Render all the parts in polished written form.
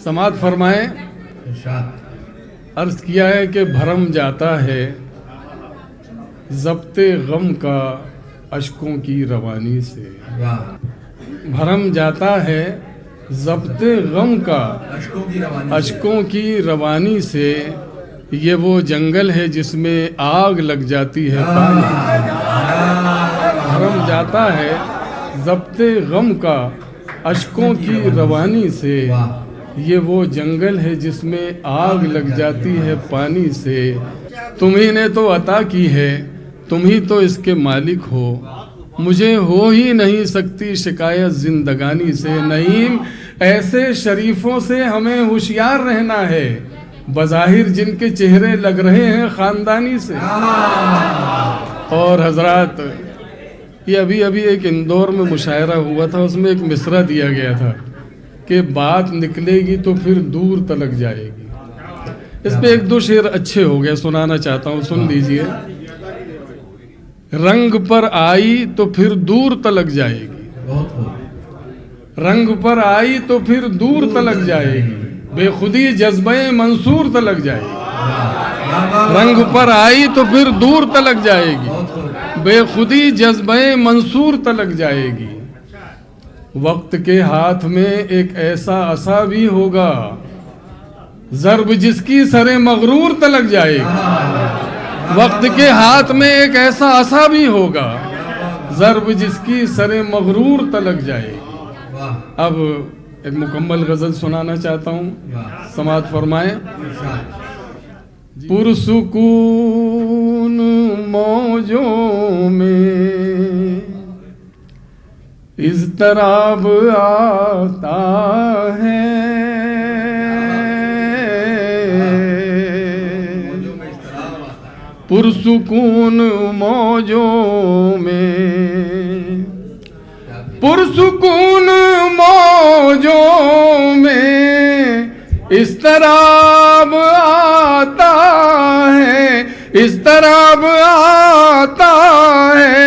समात फरमाएं। अर्ज किया है कि भरम जाता है ज़ब्ते गम का अश्कों की रवानी से। भरम जाता है ज़ब्ते गम का अश्कों की रवानी से। ये वो जंगल है जिसमें आग लग जाती है पानी। भरम जाता है ज़ब्ते गम का अश्कों की रवानी से। ये वो जंगल है जिसमें आग लग जाती है पानी से। तुम्ही ने तो अता की है, तुम ही तो इसके मालिक हो। मुझे हो ही नहीं सकती शिकायत जिंदगानी से। नईम ऐसे शरीफों से हमें होशियार रहना है, बज़ाहिर जिनके चेहरे लग रहे हैं ख़ानदानी से। और हजरात, ये अभी अभी एक इंदौर में मुशायरा हुआ था, उसमें एक मिसरा दिया गया था कि बात निकलेगी तो फिर दूर तलक जाएगी। इस पे एक दो शेर अच्छे हो गए, सुनाना चाहता हूँ, सुन लीजिए। रंग पर आई तो फिर दूर तलक जाएगी, रंग पर आई तो फिर दूर तलक जाएगी, बेखुदी जज्बे मंसूर तलक जाएगी। रंग पर आई तो फिर दूर तलक जाएगी, बेखुदी जज्बे मंसूर तलक जाएगी। वक्त के हाथ में एक ऐसा असा भी होगा, ज़र्ब जिसकी सरे मगरूर तलक जाएगी। वक्त के हाथ में एक ऐसा असा भी होगा, ज़र्ब जिसकी सरे मगरूर तलक जाएगी। अब एक मुकम्मल गज़ल सुनाना चाहता हूँ, समात फरमाएं। पुरसुकून मौजों में इज़्तिराब आता है, पुरसुकून मौजों में, पुरसुकून मौजों में इज़्तिराब आता है, इज़्तिराब आता है।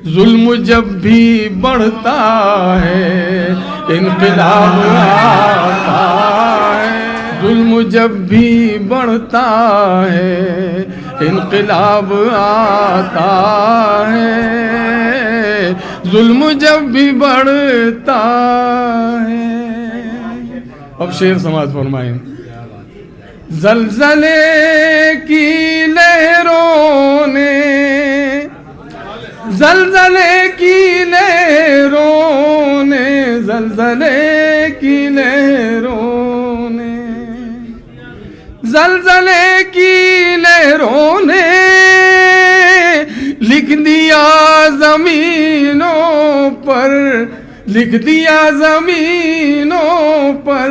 जुल्म जब भी बढ़ता है इनक़िलाब आता है। जुल्म जब भी बढ़ता है इनक़िलाब आता है। जुल्म जब भी बढ़ता है। अब शेर समाज फरमाएं। ज़लज़ले की लहरों ने, ज़लज़ले की लहरों ने, ज़लज़ले की लहरों ने, ज़लज़ले की लहरों ने लिख दिया ज़मीनों पर, लिख दिया ज़मीनों पर।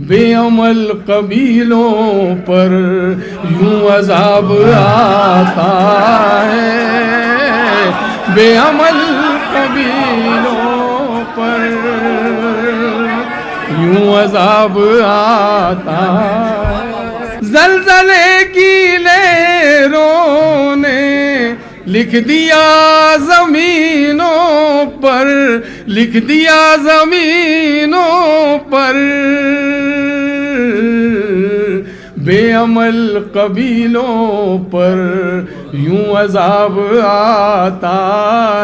बेअमल कबीलों पर यूं अज़ाब आता है। बेअमल कबीलों पर यूं अज़ाब आता है। ज़लज़ले की लहरों ने लिख दिया ज़मीनों पर, लिख दिया ज़मीनों पर। बेअमल कबीलों पर यूं अज़ाब आता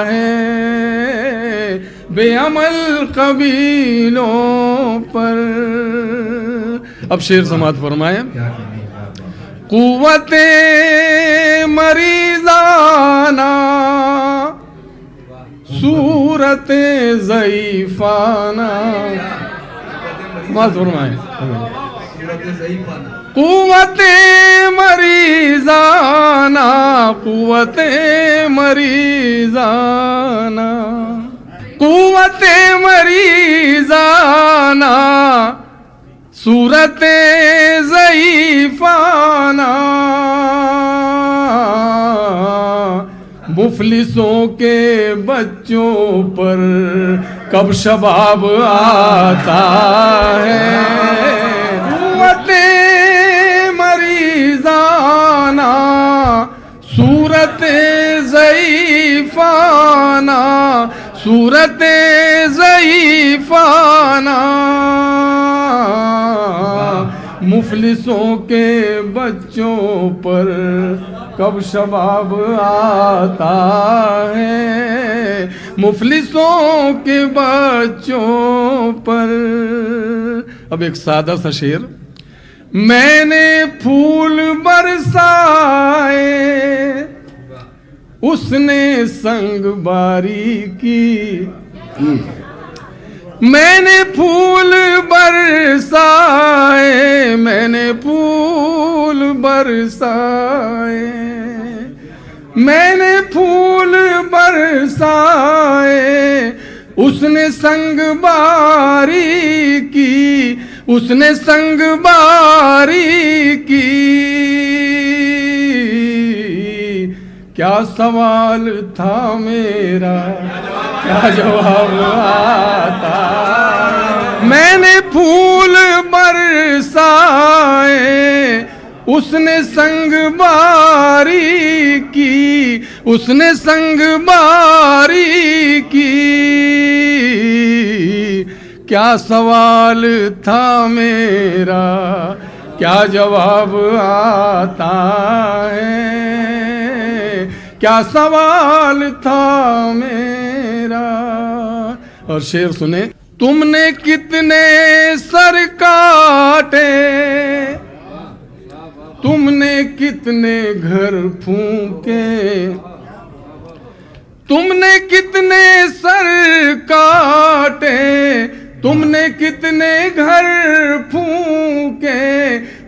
है। बेअमल कबीलों पर। अब शेर समात फरमाएं। कुव्वते मरीज़ाना, सूरते ज़ईफ़ाना, समात फरमाएं। कुव्वते मरीज़ाना, कुव्वते मरीज़ाना, कुव्वते मरीज़ाना, सूरते ज़ईफ़ाना। मुफलिसों के बच्चों पर कब शबाब आता है। कुव्वते मरीज़ाना, सूरत सूरत ज़ईफ़ाना, सूरत ज़ईफ़ाना, मुफलिसों के बच्चों पर कब शबाब आता है, मुफलिसों के बच्चों पर। अब एक सादा सा शेर। मैंने फूल बरसाए, उसने संग बारी की, मैंने फूल बरसाए, मैंने फूल बरसाए, मैंने फूल बरसाए, उसने संग बारी की, उसने संग बारी की। क्या सवाल था मेरा, क्या जवाब आता। मैंने फूल बरसाए, उसने संग बारी की, उसने संग बारी की। क्या सवाल था मेरा, क्या जवाब आता है, क्या सवाल था मेरा। और शेर सुने। तुमने कितने सर काटे, तुमने कितने घर फूंके, तुमने कितने सर काटे, तुमने कितने घर फूंके,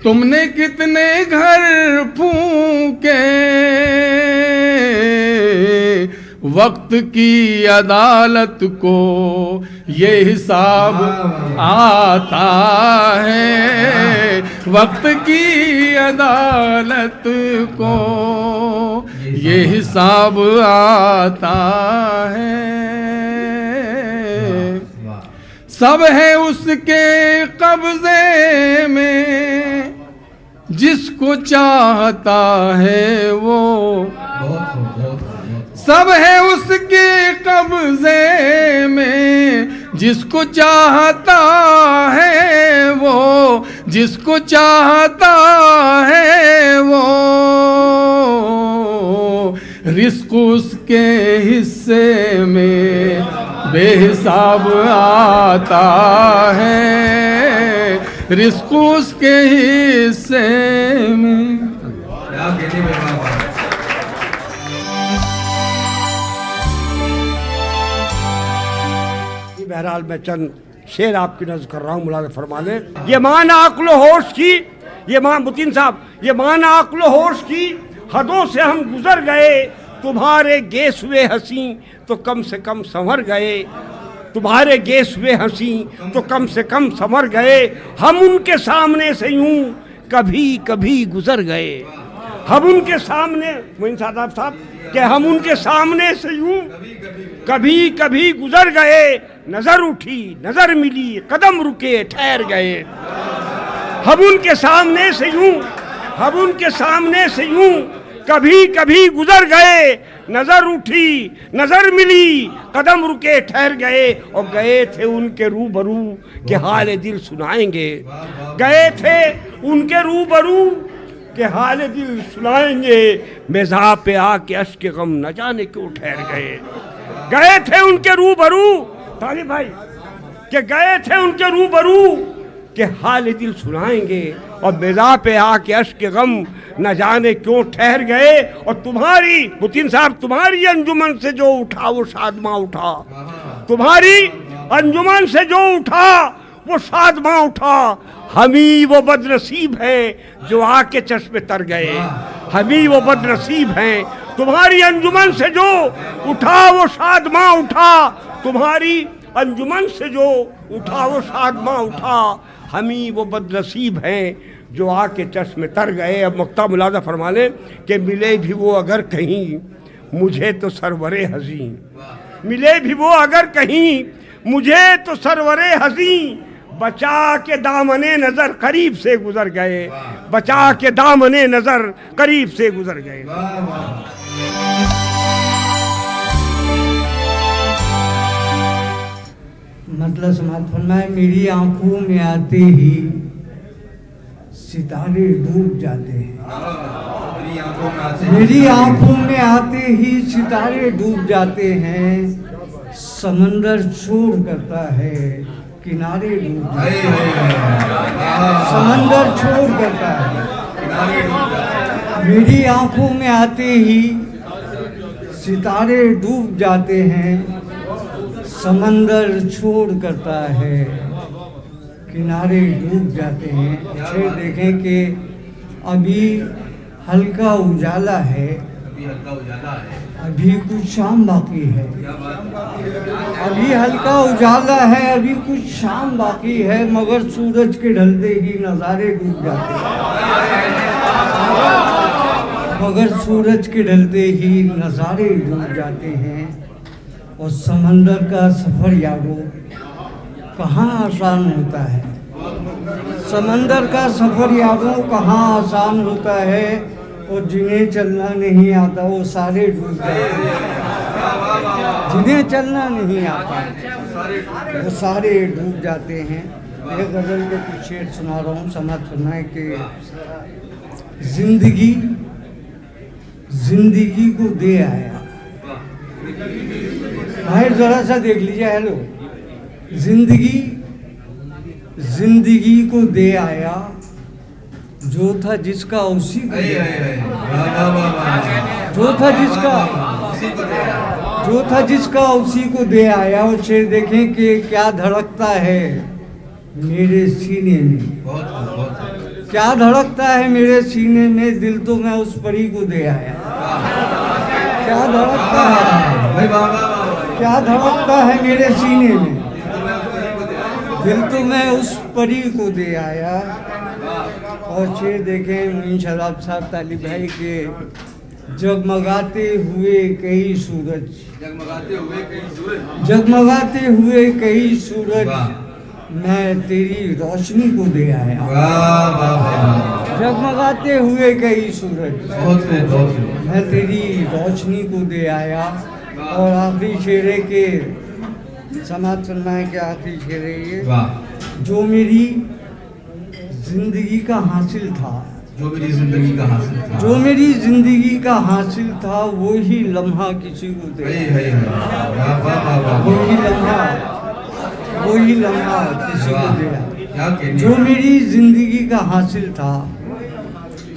तुमने कितने घर फूंके। वक्त की अदालत को ये हिसाब आता है, वक्त की अदालत को ये हिसाब आता है। सब है उसके कब्जे में, जिसको चाहता है वो, सब है उसके कब्जे में, जिसको चाहता है वो, जिसको चाहता है वो। रिस्क उसके हिस्से में बेहिसाब आता है, रिस्क उसके हिस्से में। बहरहाल मैं चंद शेर आपकी नज़र कर रहा हूँ, मुलाज़ा फरमा लें। ये मान अक्ल होश की, ये मान मुतीन साहब, ये मान अक्ल होश की हदों से हम गुजर गए, तुम्हारे गेस हुए हंसी तो कम से कम संवर गए, तुम्हारे गेस हुए हंसी तो कम से कम संवर गए। हम उनके सामने से यूं कभी कभी गुजर गए, हम उनके सामने मोइन साहब कि हम उनके सामने से यूं कभी कभी गुजर गए। नजर उठी नजर मिली कदम रुके ठहर गए, हम उनके सामने से यूं, हम उनके सामने से यूं कभी कभी गुजर गए। नजर उठी नजर मिली कदम रुके ठहर गए, और गए थे उनके रूबरू के हाल दिल सुनाएंगे, गए थे उनके रूबरू के हाल दिल सुनाएंगे। मेज़ा पे आके अश्क गम न जाने क्यों ठहर गए, गए थे उनके रूबरू तालिब भाई के, गए थे उनके रूबरू के हाल दिल सुनाएंगे, और मेज़ा पे आके अश्क गम न जाने क्यों ठहर गए। और तुम्हारी मुतीन साहब, तुम्हारी अंजुमन से जो उठा वो शादमा उठा, तुम्हारी अंजुमन से जो उठा वो शादमा उठा। हमी वो बदनसीब हैं जो आके चश्मे तर गए, हमी वो बदनसीब हैं, तुम्हारी अंजुमन से जो उठा वो शादमा उठा, तुम्हारी अंजुमन से जो उठा वो शादमा उठा। हमी वो बदनसीब हैं जो आके चश्मे तर गए। अब मुक्ता मुलाज़ा फरमा लें कि मिले भी वो अगर कहीं मुझे तो सरवरे हज़ीं, मिले भी वो अगर कहीं मुझे तो सरवरे हज़ीं। बचा के दामने नजर करीब से गुजर गए, बचा के दामने नजर करीब से गुजर गए। मतलब समाज फरमाए, मेरी आंखों में आते ही सितारे डूब जाते हैं, मेरी आंखों में आते ही सितारे डूब जाते हैं, समंदर शोर करता है किनारे डूब जाते हैं, समंदर शोर करता है। मेरी आंखों में आते ही सितारे डूब जाते हैं, समंदर छोड़ करता है किनारे डूब जाते हैं। फिर देखें कि अभी हल्का उजाला है, अभी कुछ शाम बाकी है, अभी हल्का उजाला है, अभी कुछ शाम बाकी है, मगर सूरज के ढलते ही नज़ारे डूब जाते हैं, मगर सूरज के ढलते ही नज़ारे डूब जाते हैं। और समंदर का सफ़र यारो कहाँ आसान होता है, समंदर का सफ़र यारो कहाँ आसान होता है, और जिन्हें चलना नहीं आता वो सारे डूब जाते हैं, जिन्हें चलना नहीं आता वो सारे डूब जाते हैं। एक गज़ल के कुछ शेर सुना रहा हूँ, समझ सुनाए कि जिंदगी जिंदगी को दे आया, भाई जरा सा देख लीजिए, हेलो, जिंदगी जिंदगी को दे आया, जो था जिसका उसी को दे आया, जो था जिसका उसी को दे आया। और शेर देखें कि क्या धड़कता है मेरे सीने में, क्या धड़कता है मेरे सीने में, दिल तो मैं उस परी को दे आया, क्या धड़कता है, क्या धड़कता है मेरे सीने में, दिल तो मैं उस परी को दे आया। और शेर देखें मोइन शराब साहब तालिब भाई के, जगमगाते हुए कई सूरज, जगमगाते हुए कई सूरज, मैं तेरी रोशनी को दे आया, जगमगाते हुए कई सूरज, मैं तेरी रोशनी को दे आया। और आखिरी शेरे के समाज फरमाए के आखिरी शेरे ये, जो मेरी जिंदगी का हासिल था, जो मेरी जिंदगी का हासिल था, जो मेरी जिंदगी का हासिल था, वो ही लम्हा किसी को दे, वही लम्हा, वही लम्हा किसी को दे, जो मेरी जिंदगी का हासिल था,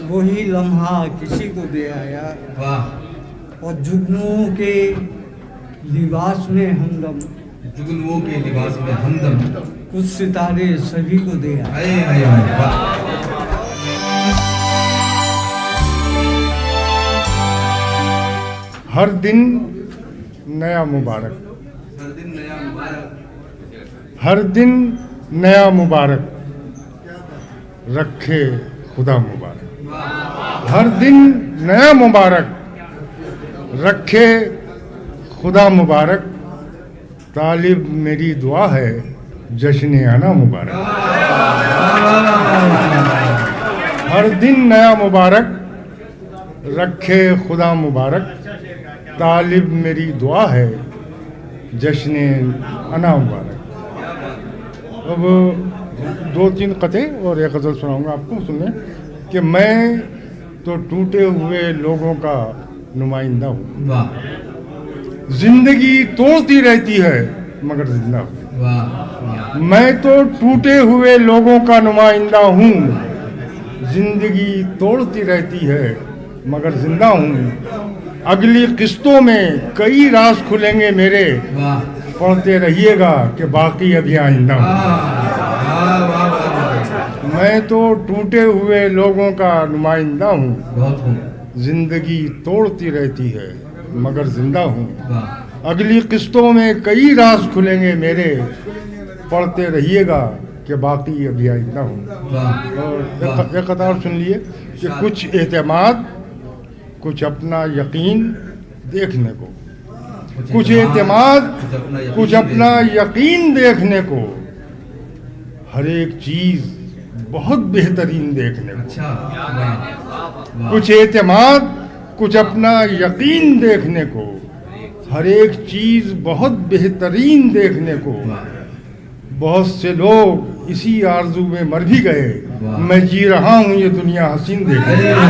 वही लम्हा किसी को दे आया। और जुगनुओं के लिबास में हमदम, जुगनुओं के लिबास में हमदम, कुछ सितारे सभी को दे आए। हर दिन नया मुबारक, हर दिन नया मुबारक, हर दिन नया मुबारक, रखे खुदा मुबारक, हर दिन नया मुबारक, रखे खुदा मुबारक, तालिब मेरी दुआ है जश्न आना मुबारक, हर दिन नया मुबारक, रखे खुदा मुबारक, तालिब मेरी दुआ है जश्न आना मुबारक। अब दो तीन कथे और एक गज़ल सुनाऊंगा आपको, सुनने कि मैं तो टूटे हुए लोगों का नुमाइंदा हूँ, जिंदगी तोड़ती रहती है मगर जिंदा हूँ, मैं तो टूटे हुए लोगों का नुमाइंदा हूँ, जिंदगी तोड़ती रहती है मगर जिंदा हूँ, अगली किस्तों में कई राज खुलेंगे मेरे, पढ़ते रहिएगा कि बाकी अभी आइंदा हूँ, मैं तो टूटे हुए लोगों का नुमाइंदा हूँ, जिंदगी तोड़ती रहती है मगर जिंदा हूँ, अगली किस्तों में कई राज खुलेंगे मेरे, पढ़ते रहिएगा कि बाकी अभी आइंदा हूँ। और एक कतार सुन लिए कि कुछ एतमाद, कुछ अपना यकीन देखने को, कुछ एतमाद, कुछ अपना यकीन देखने को, हर एक चीज बहुत बेहतरीन देखने को, अच्छा वाह वाह कुछ एतमाद, कुछ अपना यकीन देखने को, हर एक चीज बहुत बेहतरीन देखने को। बहुत से लोग इसी आरजू में मर भी गए, मैं जी रहा हूँ ये दुनिया हसीन देखने को।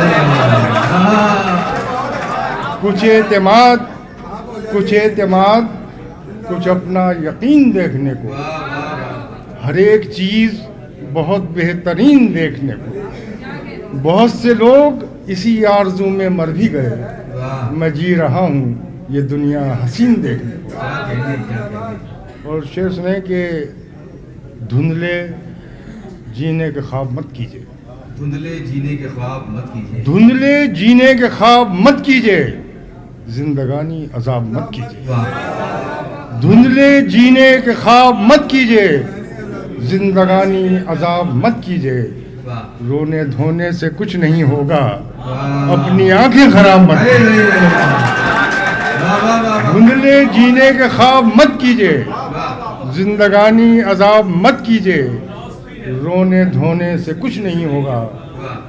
कुछ एतमाद, कुछ एतमाद, कुछ अपना यकीन देखने को, हर एक चीज बहुत बेहतरीन देखने को। बहुत से लोग इसी आरजू में मर भी गए, मैं जी रहा हूँ ये दुनिया हसीन देखने को। और शेर सुने कि धुंधले जीने के ख्वाब मत कीजिए, धुंधले जीने के ख्वाब मत कीजिए, धुंधले जीने के ख्वाब मत कीजिए, जिंदगानी अजाब मत कीजिए। वाह धुंधले जीने के ख्वाब मत कीजिए, जिंदगानी अजाब मत कीजिए। वाह रोने धोने से कुछ नहीं होगा, अपनी आंखें खराब मत कीजिए। धुंधले जीने के ख्वाब मत कीजिए, जिंदगानी अजाब मत कीजिए। रोने धोने से कुछ नहीं होगा,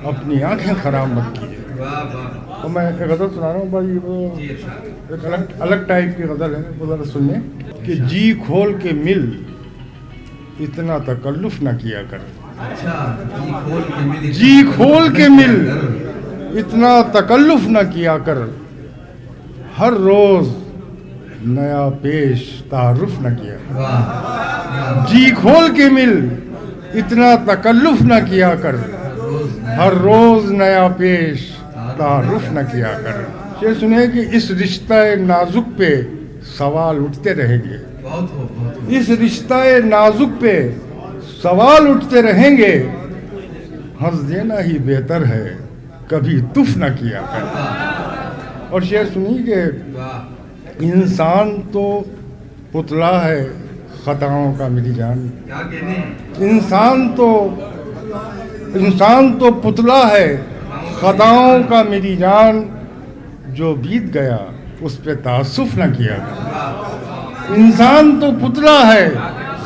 अपनी आंखें खराब मत कीजिए। वाह वाह तो मैं एक गज़ल सुना रहा हूँ भाई, वो एक अलग अलग टाइप की गज़ल है, वो ज़रा सुनिए कि जी खोल के मिल, इतना तकल्लुफ न किया कर। अच्छा जी खोल के मिल, जी खोल के मिल, इतना तकल्लुफ न किया कर। हर रोज नया पेश तारुफ न किया। वाह जी खोल के मिल, इतना तकल्लुफ न किया कर। हर रोज नया पेश तारुफ न किया कर। ये सुने कि इस रिश्ता नाजुक पे सवाल उठते रहेंगे, बहुत हो बहुत हो। इस रिश्ता नाजुक पे सवाल उठते रहेंगे। हंस देना ही बेहतर है, कभी तुफ न किया कर। और शेर सुनिए कि वाह इंसान तो पुतला है खताओं का मेरी जान। क्या कहने, इंसान तो पुतला है खताओं का मेरी जान। जो बीत गया उस पे तासुफ न किया कर। इंसान तो पुतला है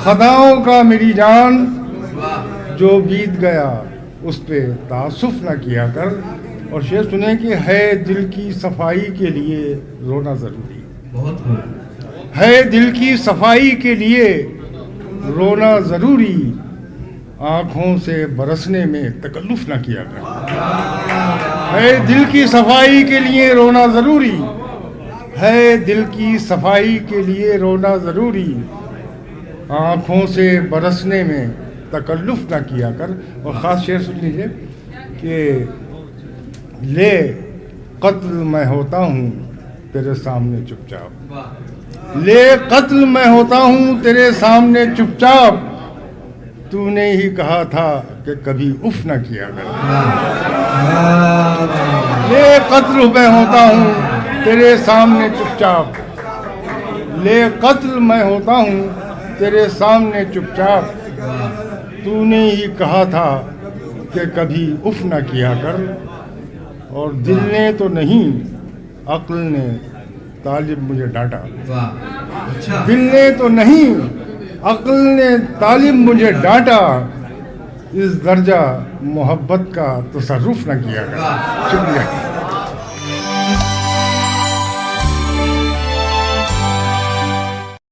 खताओं का मेरी जान। जो बीत गया उस पे तासुफ न किया कर। और शेर सुने कि है दिल की सफाई के लिए रोना ज़रूरी, बहुत हो। है दिल की सफाई के लिए रोना ज़रूरी। आँखों से बरसने में तकल्लुफ न किया कर। है दिल की सफाई के लिए रोना ज़रूरी, है दिल की सफाई के लिए रोना ज़रूरी। आँखों से बरसने में तकल्लुफ न किया कर। और ख़ास शेर सुन लीजिए कि ले कत्ल मैं होता हूँ तेरे सामने चुपचाप। वाह ले कत्ल मैं होता हूँ तेरे सामने चुपचाप। तूने ही कहा था कि कभी उफ न किया कर। ले कत्ल मैं होता हूँ तेरे सामने चुपचाप। ले कत्ल मैं होता हूँ तेरे सामने चुपचाप। तूने ही कहा था कि कभी उफ न किया कर। और दिल ने तो नहीं, अक्ल ने तालिब मुझे डांटा। वाह अच्छा दिल ने तो नहीं, अक्ल ने तालिब मुझे डांटा। इस दर्जा मोहब्बत का तसर्रुफ न किया कर। शुक्रिया।